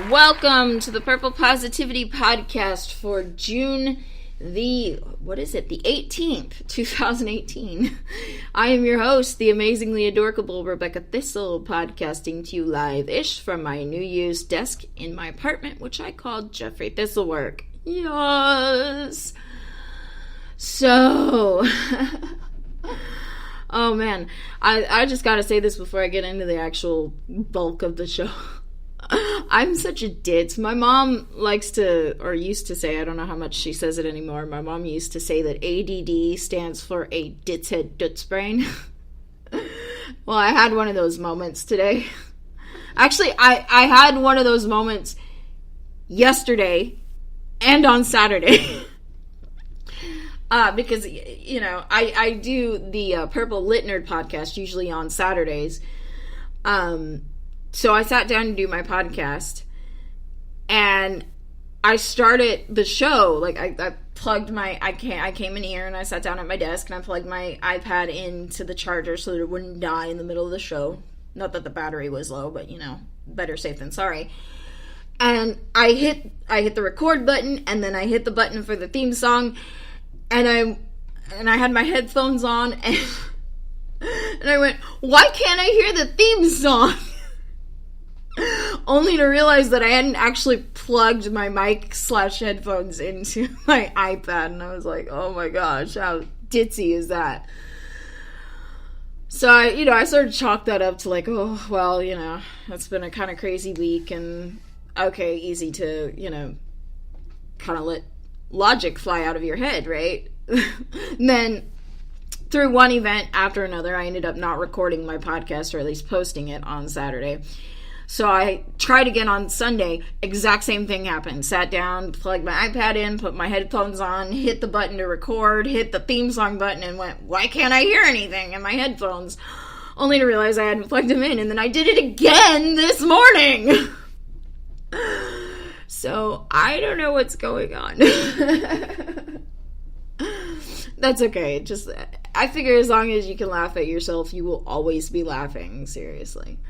Welcome to the Purple Positivity Podcast for June the 18th, 2018. I am your host, the amazingly adorable Rebecca Thistle, podcasting to you live-ish from my new used desk in my apartment, which I called Jeffrey Thistlework. Yes! So... oh man, I just gotta say this before I get into the actual bulk of the show. I'm such a ditz. My mom likes to, or used to say, I don't know how much she says it anymore, my mom used to say that ADD stands for a ditz head duts brain. Well, I had one of those moments today. Actually, I had one of those moments yesterday and on Saturday. Because, you know, I do the Purple Lit Nerd podcast usually on Saturdays. So I sat down to do my podcast, and I started the show, like, I plugged I came in here, and I sat down at my desk, and I plugged my iPad into the charger so that it wouldn't die in the middle of the show. Not that the battery was low, but, you know, better safe than sorry. And I hit the record button, and then I hit the button for the theme song, and I had my headphones on, and I went, why can't I hear the theme song? Only to realize that I hadn't actually plugged my mic/headphones into my iPad, and I was like, oh my gosh, how ditzy is that? So I sort of chalked that up to like, oh, well, you know, it's been a kind of crazy week, and okay, easy to, you know, kind of let logic fly out of your head, right? And then through one event after another, I ended up not recording my podcast, or at least posting it on Saturday. So I tried again on Sunday, exact same thing happened. Sat down, plugged my iPad in, put my headphones on, hit the button to record, hit the theme song button, and went, why can't I hear anything in my headphones? Only to realize I hadn't plugged them in, and then I did it again this morning! So, I don't know what's going on. That's okay. Just, I figure as long as you can laugh at yourself, you will always be laughing, seriously.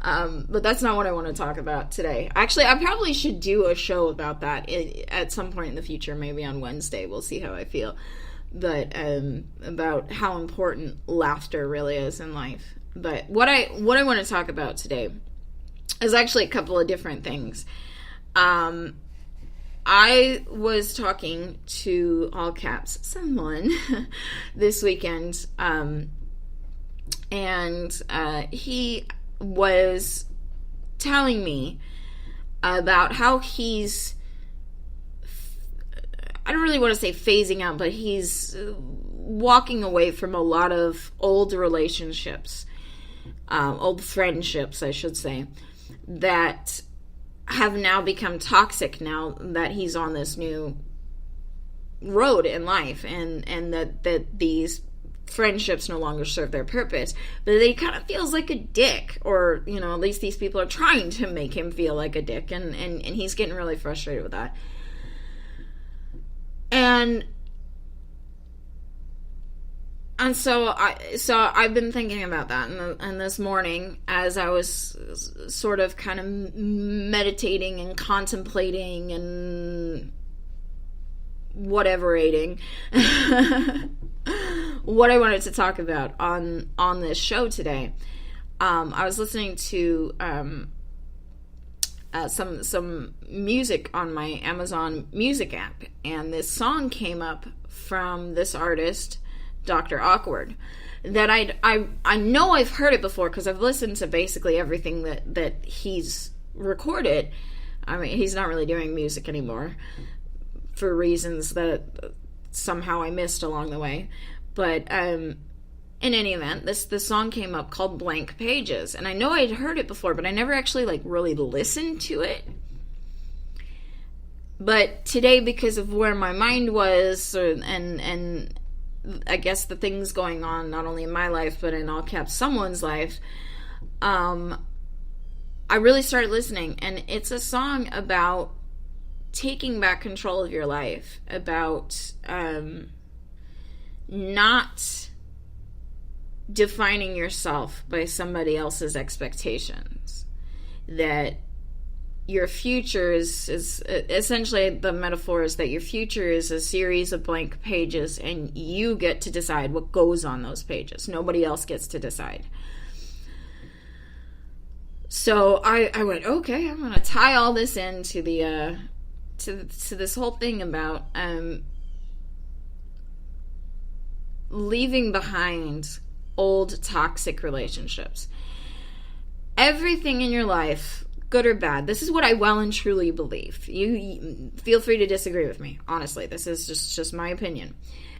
But that's not what I want to talk about today. Actually, I probably should do a show about that at some point in the future, maybe on Wednesday. We'll see how I feel. But about how important laughter really is in life. But what I want to talk about today is actually a couple of different things. I was talking to, all caps, someone this weekend, and he was telling me about how he's, I don't really want to say phasing out, but he's walking away from a lot of old relationships, old friendships, I should say, that have now become toxic now that he's on this new road in life, and that these friendships no longer serve their purpose, but he kind of feels like a dick, or, you know, at least these people are trying to make him feel like a dick, and he's getting really frustrated with that. And so I've been thinking about that, and this morning, as I was sort of kind of meditating and contemplating and whateverating, what I wanted to talk about on this show today. I was listening to some music on my Amazon Music app, and this song came up from this artist, Dr. Awkward, that I know I've heard it before because I've listened to basically everything that he's recorded. I mean, he's not really doing music anymore for reasons that somehow I missed along the way. But in any event, this song came up called Blank Pages, and I know I'd heard it before, but I never actually like really listened to it. But today, because of where my mind was, and I guess the things going on not only in my life but in all caps someone's life, I really started listening, and it's a song about taking back control of your life, about not defining yourself by somebody else's expectations, that your future is essentially, the metaphor is that your future is a series of blank pages, and you get to decide what goes on those pages. Nobody else gets to decide. So I went, okay, I'm going to tie all this into the to this whole thing about leaving behind old toxic relationships. Everything in your life, good or bad, this is what I well and truly believe. You feel free to disagree with me. Honestly, this is just my opinion.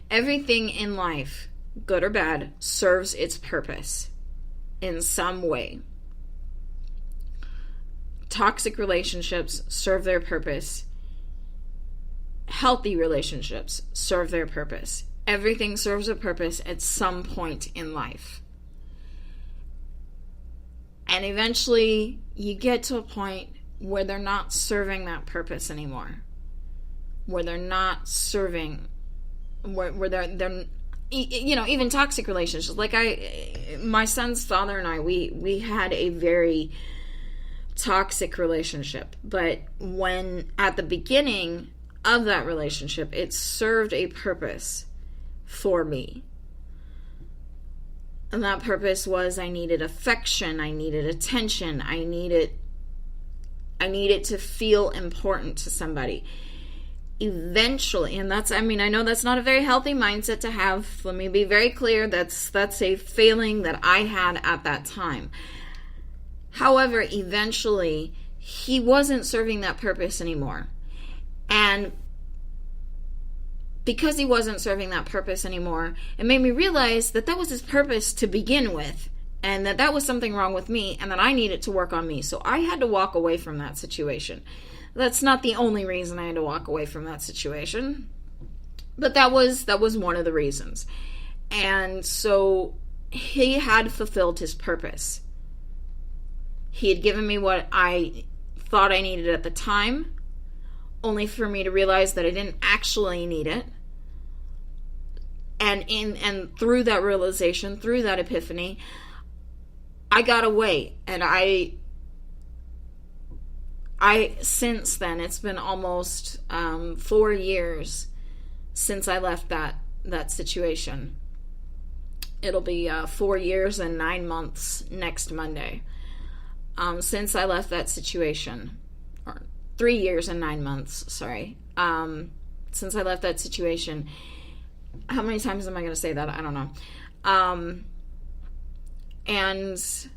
Everything in life, good or bad, serves its purpose in some way. Toxic relationships serve their purpose. Healthy relationships serve their purpose. Everything serves a purpose at some point in life. And eventually, you get to a point where they're not serving that purpose anymore. Where they're not serving, where they're you know, even toxic relationships. Like my son's father and I, we had a very toxic relationship. But when, at the beginning of that relationship, it served a purpose for me. And that purpose was, I needed affection, I needed attention, I needed to feel important to somebody. Eventually, and that's, I mean, I know that's not a very healthy mindset to have. Let me be very clear, that's a failing that I had at that time. However, eventually, he wasn't serving that purpose anymore. And because he wasn't serving that purpose anymore, it made me realize that that was his purpose to begin with, and that was something wrong with me, and that I needed to work on me. So I had to walk away from that situation. That's not the only reason I had to walk away from that situation, but that was one of the reasons. And so he had fulfilled his purpose. He had given me what I thought I needed at the time, only for me to realize that I didn't actually need it. And through that realization, through that epiphany, I got away. And I since then, it's been almost 4 years since I left that situation. It'll be 4 years and 9 months next Monday. Since I left that situation, or 3 years and 9 months, sorry. Since I left that situation, how many times am I going to say that? I don't know. And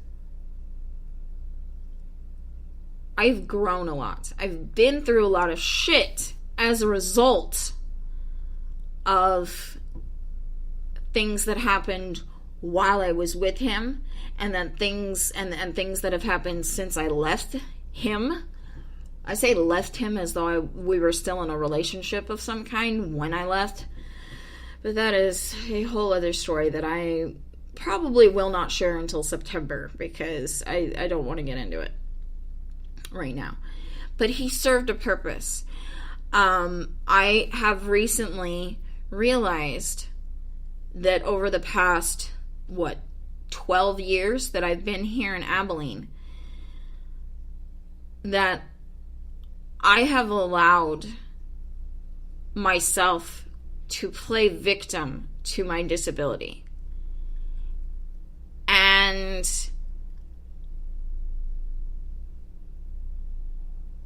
I've grown a lot. I've been through a lot of shit as a result of things that happened while I was with him, and then things and things that have happened since I left him. I say left him as though we were still in a relationship of some kind when I left. But that is a whole other story that I probably will not share until September, because I don't want to get into it right now. But he served a purpose. I have recently realized that over the past, 12 years that I've been here in Abilene, that I have allowed myself to play victim to my disability. And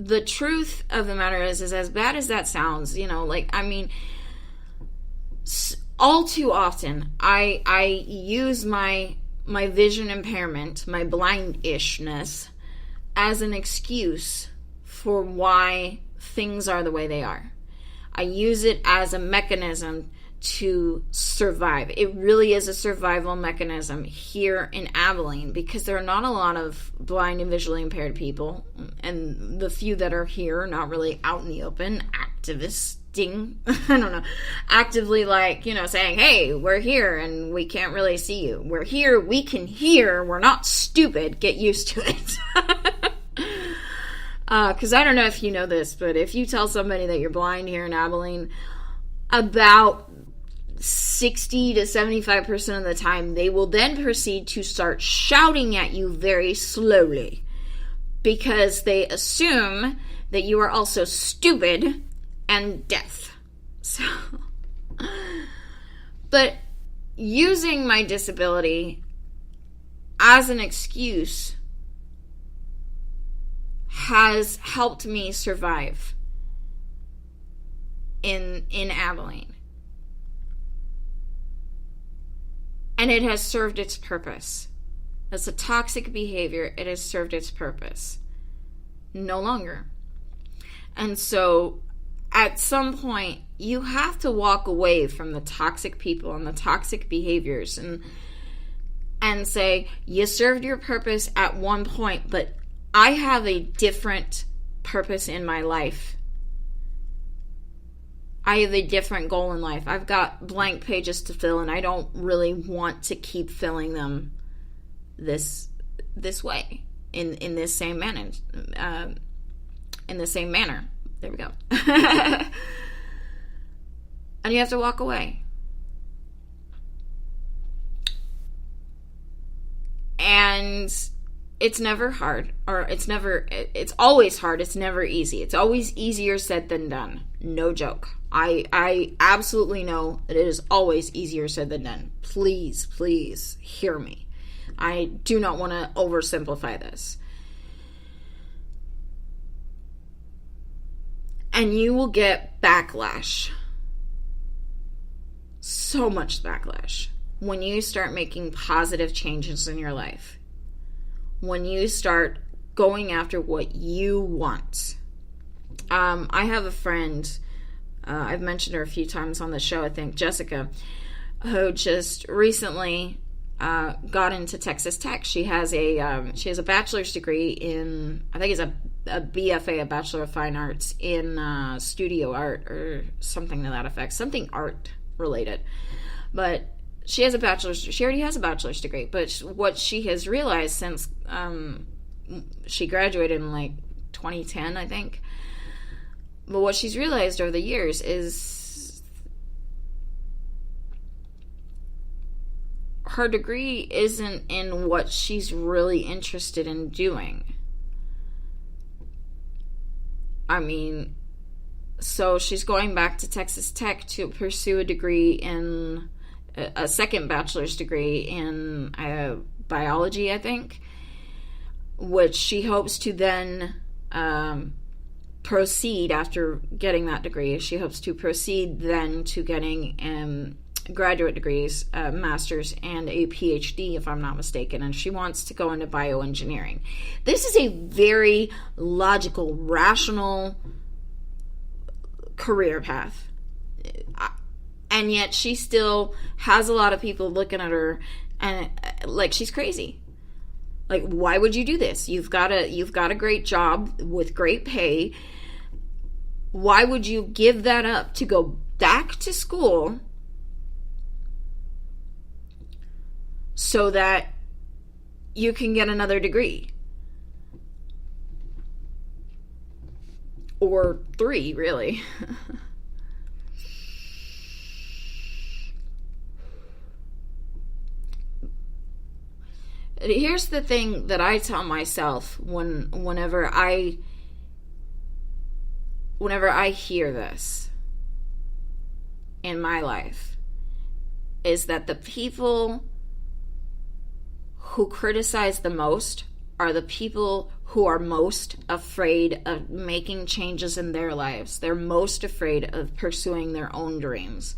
the truth of the matter is as bad as that sounds, all too often I use my vision impairment, my blindishness, as an excuse for why things are the way they are. I use it as a mechanism to survive. It really is a survival mechanism here in Abilene because there are not a lot of blind and visually impaired people, and the few that are here are not really out in the open, activisting, actively saying, hey, we're here and we can't really see you. We're here, we can hear, we're not stupid, get used to it. Because I don't know if you know this, but if you tell somebody that you're blind here in Abilene, about 60 to 75% of the time, they will then proceed to start shouting at you very slowly because they assume that you are also stupid and deaf. So, but using my disability as an excuse has helped me survive in Abilene. And it has served its purpose. That's a toxic behavior. It has served its purpose. No longer. And so, at some point, you have to walk away from the toxic people and the toxic behaviors and say, you served your purpose at one point, but I have a different purpose in my life. I have a different goal in life. I've got blank pages to fill, and I don't really want to keep filling them this way, in this same manner. In the same manner. There we go. And you have to walk away. And it's never hard, or it's always hard. It's never easy. It's always easier said than done. No joke. I absolutely know that it is always easier said than done. Please, please hear me. I do not want to oversimplify this. And you will get backlash. So much backlash when you start making positive changes in your life. When you start going after what you want. I have a friend, I've mentioned her a few times on the show, I think, Jessica, who just recently got into Texas Tech. She has a bachelor's degree in, I think it's a BFA, a Bachelor of Fine Arts, in studio art or something to that effect, something art related. But she already has a bachelor's degree, but what she has realized since she graduated in 2010, I think, but what she's realized over the years is her degree isn't in what she's really interested in doing. I mean, so she's going back to Texas Tech to pursue a degree in a second bachelor's degree in biology, I think, which she hopes to then proceed after getting that degree. She hopes to proceed then to getting graduate degrees, master's, and a PhD, if I'm not mistaken, and she wants to go into bioengineering. This is a very logical, rational career path. And yet she still has a lot of people looking at her and like she's crazy. Like, why would you do this? You've got a great job with great pay. Why would you give that up to go back to school so that you can get another degree? Or 3, really. Here's the thing that I tell myself whenever I hear this in my life, is that the people who criticize the most are the people who are most afraid of making changes in their lives. They're most afraid of pursuing their own dreams.